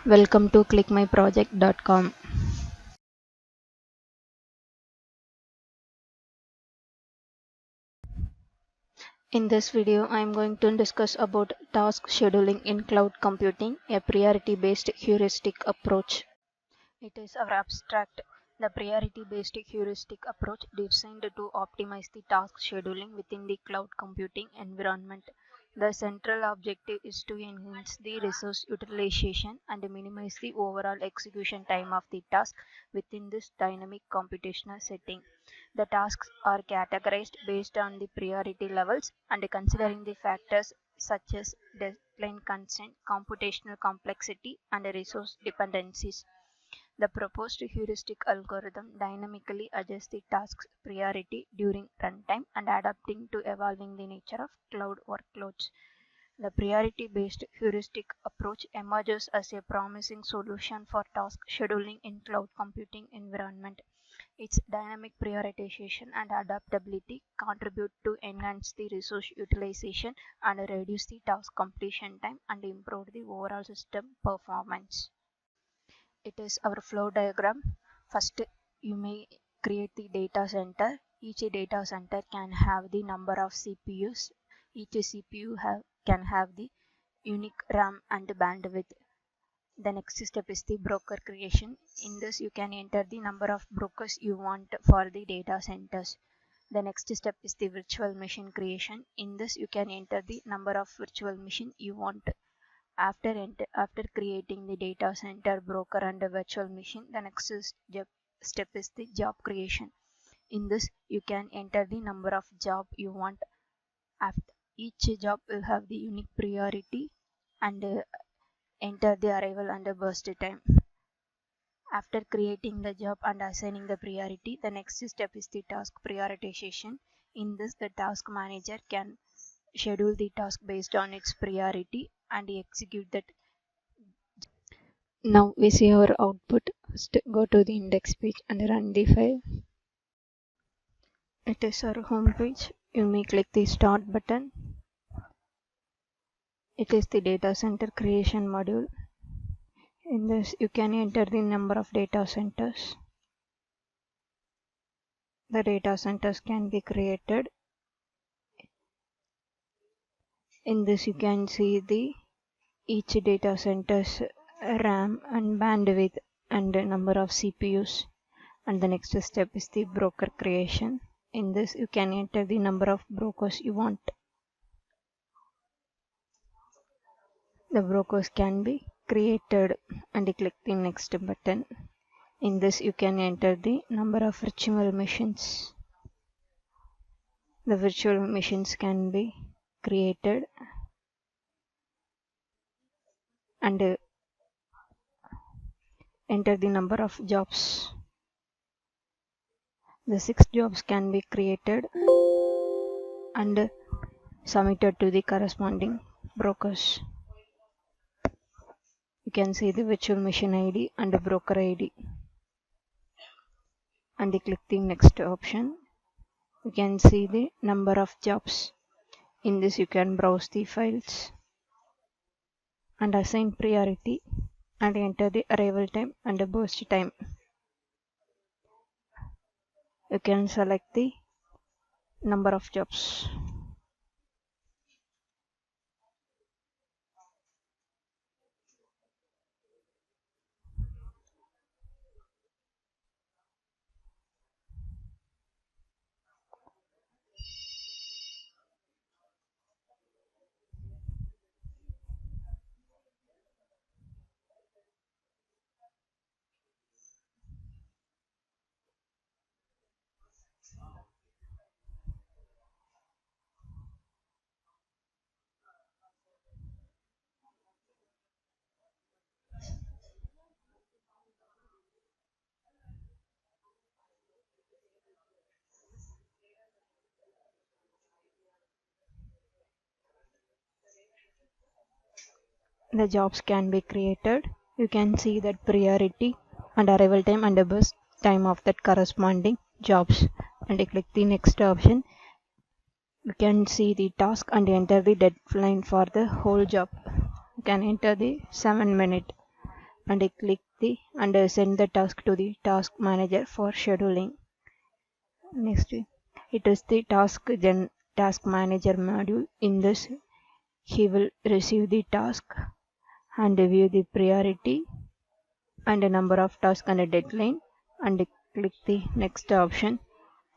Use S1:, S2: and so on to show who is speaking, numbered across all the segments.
S1: Welcome to ClickMyProject.com. In this video, I am going to discuss about task scheduling in cloud computing, a priority-based heuristic approach. It is our abstract. The priority-based heuristic approach designed to optimize the task scheduling within the cloud computing environment. The central objective is to enhance the resource utilization and minimize the overall execution time of the task within this dynamic computational setting. The tasks are categorized based on the priority levels and considering the factors such as deadline constraint, computational complexity, and resource dependencies. The proposed heuristic algorithm dynamically adjusts the task's priority during runtime and adapting to evolving the nature of cloud workloads. The priority-based heuristic approach emerges as a promising solution for task scheduling in cloud computing environment. Its dynamic prioritization and adaptability contribute to enhance the resource utilization and reduce the task completion time and improve the overall system performance. It is our flow diagram. First, you may create the data center. Each data center can have the number of CPUs. Each CPU can have the unique RAM and bandwidth. The next step is the broker creation. In this, you can enter the number of brokers you want for the data centers. The next step is the virtual machine creation. In this, you can enter the number of virtual machine you want. After creating the data center, broker, and a virtual machine, the next step is the job creation. In this, you can enter the number of job you want. After each job will have the unique priority and enter the arrival and burst time. After creating the job and assigning the priority, the next step is the task prioritization. In this, the task manager can schedule the task based on its priority and execute that. Now we see our output. First, go to the index page and run the file. It is our home page. You may click the start button. It is the data center creation module. In this, you can enter the number of data centers. The data centers can be created. In this, you can see the each data center's RAM and bandwidth and the number of CPUs. And the next step is the broker creation. In this, you can enter the number of brokers you want. The brokers can be created and click the next button. In this, you can enter the number of virtual machines. The virtual machines can be created and enter the number of jobs. The 6 jobs can be created and submitted to the corresponding brokers. You can see the virtual machine ID and the broker ID. And click the next option. You can see the number of jobs. In this, you can browse the files and assign priority and enter the arrival time and the burst time. You can select the number of jobs. The jobs can be created. You can see that priority and arrival time and the burst time of that corresponding jobs. And click the next option. You can see the task and enter the deadline for the whole job. You can enter the 7 minute. and I click the and send the task to the task manager for scheduling. Next, it is the task manager module. In this, he will receive the task and review the priority and a number of tasks and a deadline, and click the next option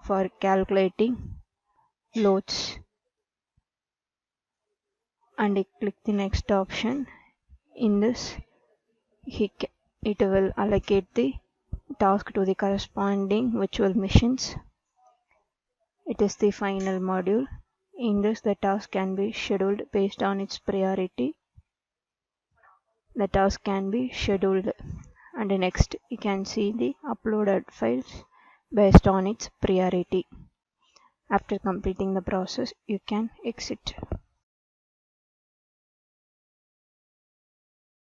S1: for calculating loads, and I click the next option. In this, it will allocate the task to the corresponding virtual machines. It is the final module. In this, the task can be scheduled based on its priority. The task can be scheduled, and next you can see the uploaded files based on its priority. After completing the process, you can exit.